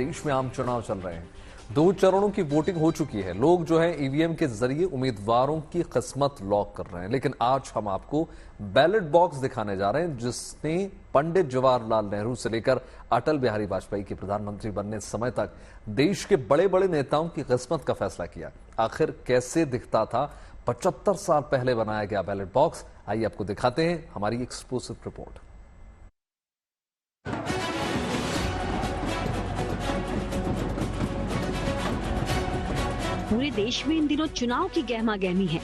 देश में आम चुनाव चल रहे हैं। 2 चरणों की वोटिंग हो चुकी है। लोग जो है ईवीएम के जरिए उम्मीदवारों की किस्मत लॉक कर रहे हैं। लेकिन आज हम आपको बैलेट बॉक्स दिखाने जा रहे हैं जिसने पंडित जवाहरलाल नेहरू से लेकर अटल बिहारी वाजपेयी के प्रधानमंत्री बनने समय तक देश के बड़े बड़े नेताओं की किस्मत का फैसला किया। आखिर कैसे दिखता था 75 साल पहले बनाया गया बैलेट बॉक्स, आइए आपको दिखाते हैं हमारी एक्सक्लूसिव रिपोर्ट। पूरे देश में इन दिनों चुनाव की गहमा गहमी है।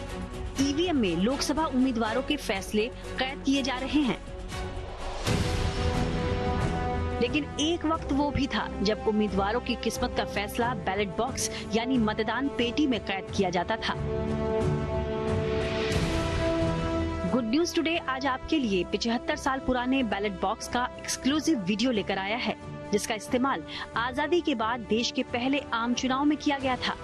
ईवीएम में लोकसभा उम्मीदवारों के फैसले कैद किए जा रहे हैं। लेकिन एक वक्त वो भी था जब उम्मीदवारों की किस्मत का फैसला बैलेट बॉक्स यानी मतदान पेटी में कैद किया जाता था। गुड न्यूज टुडे आज आपके लिए 75 साल पुराने बैलेट बॉक्स का एक्सक्लूसिव वीडियो लेकर आया है, जिसका इस्तेमाल आजादी के बाद देश के पहले आम चुनाव में किया गया था।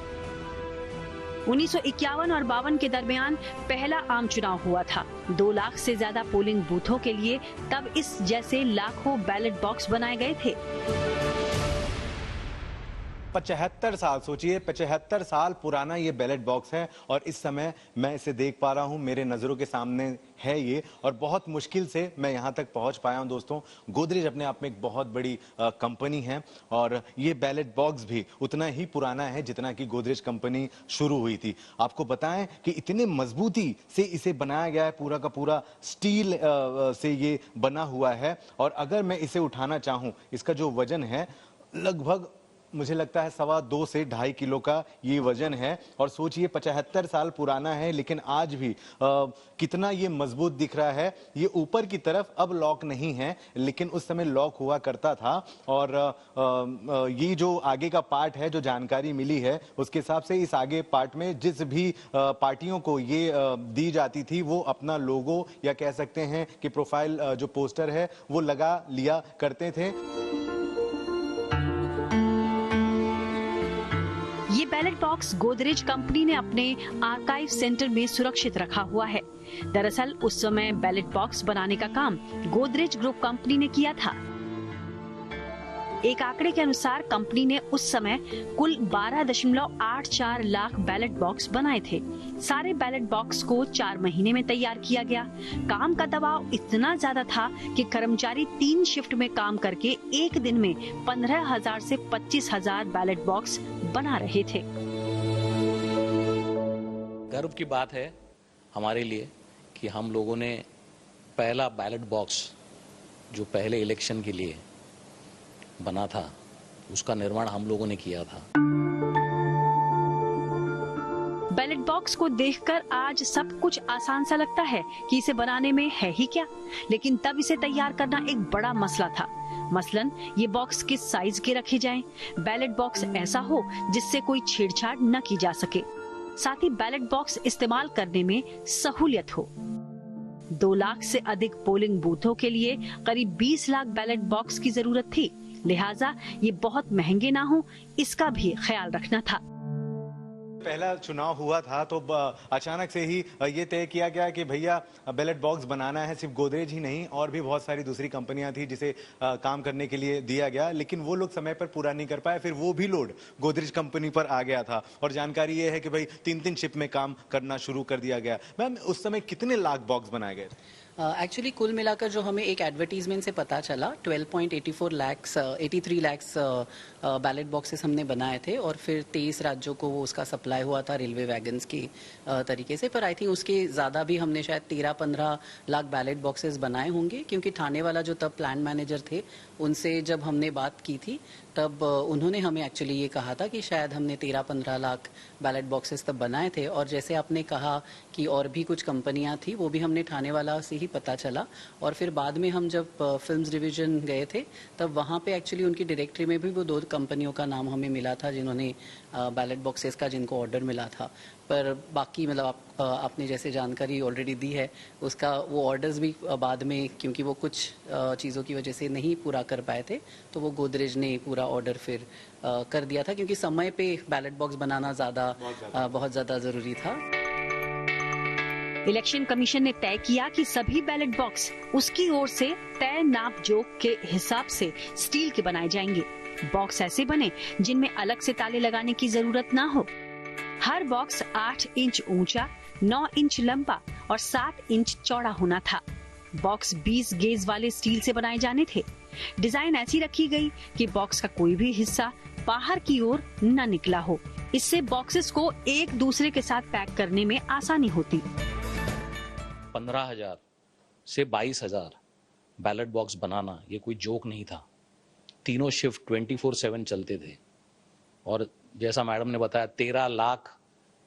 1951 और 52 के दरमियान पहला आम चुनाव हुआ था। 2 लाख से ज्यादा पोलिंग बूथों के लिए तब इस जैसे लाखों बैलेट बॉक्स बनाए गए थे। 75 साल, सोचिए 75 साल पुराना ये बैलेट बॉक्स है और इस समय मैं इसे देख पा रहा हूं, मेरे नजरों के सामने है ये और बहुत मुश्किल से मैं यहां तक पहुंच पाया हूं। दोस्तों, गोदरेज अपने आप में एक बहुत बड़ी कंपनी है और ये बैलेट बॉक्स भी उतना ही पुराना है जितना कि गोदरेज कंपनी शुरू हुई थी। आपको बताएं कि इतने मजबूती से इसे बनाया गया है, पूरा का पूरा स्टील से ये बना हुआ है और अगर मैं इसे उठाना चाहूं, इसका जो वजन है लगभग मुझे लगता है 2.25 से 2.5 किलो का ये वजन है और सोचिए 75 साल पुराना है लेकिन आज भी कितना ये मजबूत दिख रहा है। ये ऊपर की तरफ अब लॉक नहीं है लेकिन उस समय लॉक हुआ करता था और ये जो आगे का पार्ट है, जो जानकारी मिली है उसके हिसाब से इस आगे पार्ट में जिस भी पार्टियों को ये दी जाती थी वो अपना लोगो या कह सकते हैं कि प्रोफाइल जो पोस्टर है वो लगा लिया करते थे। ये बैलेट बॉक्स गोदरेज कंपनी ने अपने आर्काइव सेंटर में सुरक्षित रखा हुआ है। दरअसल उस समय बैलेट बॉक्स बनाने का काम गोदरेज ग्रुप कंपनी ने किया था। एक आंकड़े के अनुसार कंपनी ने उस समय कुल 12.84 लाख बैलेट बॉक्स बनाए थे। सारे बैलेट बॉक्स को 4 महीने में तैयार किया गया। काम का दबाव इतना ज्यादा था कि कर्मचारी 3 शिफ्ट में काम करके एक दिन में 15,000 से 25,000 बैलेट बॉक्स बना रहे थे। गर्व की बात है हमारे लिए कि हम लोगों ने पहला बैलेट बॉक्स जो पहले इलेक्शन के लिए बना था उसका निर्माण हम लोगों ने किया था। बैलेट बॉक्स को देखकर आज सब कुछ आसान सा लगता है कि इसे बनाने में है ही क्या, लेकिन तब इसे तैयार करना एक बड़ा मसला था। मसलन ये बॉक्स किस साइज के रखे जाएं, बैलेट बॉक्स ऐसा हो जिससे कोई छेड़छाड़ न की जा सके, साथ ही बैलेट बॉक्स इस्तेमाल करने में सहूलियत हो। 2 लाख से अधिक पोलिंग बूथों के लिए करीब 20 लाख बैलेट बॉक्स की जरूरत थी, लिहाजा ये बहुत महंगे ना हो इसका भी ख्याल रखना था। पहला चुनाव हुआ था तो अचानक से ही ये तय किया गया कि भैया बैलेट बॉक्स बनाना है। सिर्फ गोदरेज ही नहीं और भी बहुत सारी दूसरी कंपनियां थी जिसे काम करने के लिए दिया गया, लेकिन वो लोग समय पर पूरा नहीं कर पाए। फिर वो भी लोड गोदरेज कंपनी पर आ गया था और जानकारी ये है कि भाई 3-3 शिफ्ट में काम करना शुरू कर दिया गया। मैम, उस समय कितने लाख बॉक्स बनाए गए? एक्चुअली कुल मिलाकर जो हमें एक एडवर्टीजमेंट से पता चला 83 लाख बैलेट बॉक्सेस हमने बनाए थे और फिर 23 राज्यों को वो उसका सप्लाई हुआ था रेलवे वैगन्स की तरीके से। पर आई थिंक उसके ज़्यादा भी हमने शायद 13-15 लाख बैलेट बॉक्सेस बनाए होंगे, क्योंकि थाने वाला जो तब प्लान मैनेजर थे उनसे जब हमने बात की थी तब उन्होंने हमें एक्चुअली ये कहा था कि शायद हमने 13-15 लाख बैलेट बॉक्सेस तब बनाए थे। और जैसे आपने कहा कि और भी कुछ कंपनियां थी, वो भी हमने थाने वाला से ही पता चला और फिर बाद में हम जब फिल्म्स डिवीजन गए थे तब वहाँ पे एक्चुअली उनकी डायरेक्टरी में भी वो 2 कंपनियों का नाम हमें मिला था जिन्होंने बैलेट बॉक्सेस का जिनको ऑर्डर मिला था। पर बाकी मतलब आपने जैसे जानकारी ऑलरेडी दी है उसका वो ऑर्डर्स भी बाद में, क्योंकि वो कुछ चीज़ों की वजह से नहीं पूरा कर पाए थे, तो वो गोदरेज ने पूरा ऑर्डर फिर कर दिया था, क्योंकि समय पे बैलेट बॉक्स बनाना बहुत ज़्यादा ज़रूरी था। इलेक्शन कमीशन ने तय किया कि सभी बैलेट बॉक्स उसकी ओर से तय नाप जोख के हिसाब से स्टील के बनाए जाएंगे। बॉक्स ऐसे बने जिनमें अलग से ताले लगाने की जरूरत ना हो। हर बॉक्स 8 इंच ऊंचा, 9 इंच लंबा और 7 इंच चौड़ा होना था। बॉक्स 20 गेज वाले स्टील से बनाए जाने थे। डिजाइन ऐसी रखी गई कि बॉक्स का कोई भी हिस्सा बाहर की ओर न निकला हो। इससे बॉक्सेस को एक दूसरे के साथ पैक करने में आसानी होती। 15,000 से 22,000 बैलेट बॉक्स बनाना ये कोई जोक नहीं था। तीनों शिफ्ट 24/7 चलते थे और जैसा मैडम ने बताया 13 लाख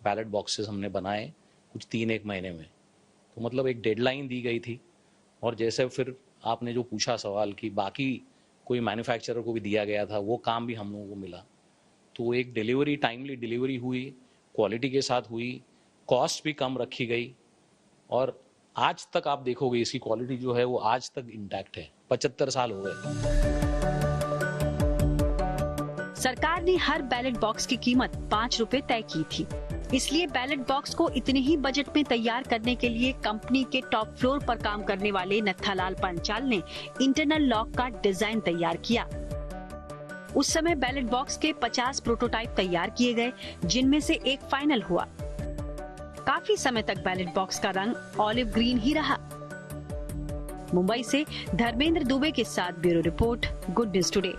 बैलेट बॉक्सेस हमने बनाए कुछ 3-1 महीने में। तो मतलब एक डेडलाइन दी गई थी। और जैसे फिर आपने जो पूछा सवाल कि बाकी कोई मैन्युफैक्चरर को भी दिया गया था, वो काम भी हम लोगों को मिला। तो एक डिलीवरी, टाइमली डिलीवरी हुई, क्वालिटी के साथ हुई, कॉस्ट भी कम रखी गई और आज तक आप देखोगे इसकी क्वालिटी जो है वो आज तक इंटैक्ट है। 75 साल हो गए। सरकार ने हर बैलेट बॉक्स की कीमत 5 रुपए तय की थी। इसलिए बैलेट बॉक्स को इतने ही बजट में तैयार करने के लिए कंपनी के टॉप फ्लोर पर काम करने वाले नत्थालाल पंचाल ने इंटरनल लॉक का डिजाइन तैयार किया। उस समय बैलेट बॉक्स के 50 प्रोटोटाइप तैयार किए गए, जिनमें से एक फाइनल हुआ। काफी समय तक बैलेट बॉक्स का रंग ऑलिव ग्रीन ही रहा। मुंबई से धर्मेंद्र दुबे के साथ bureau report, good news today.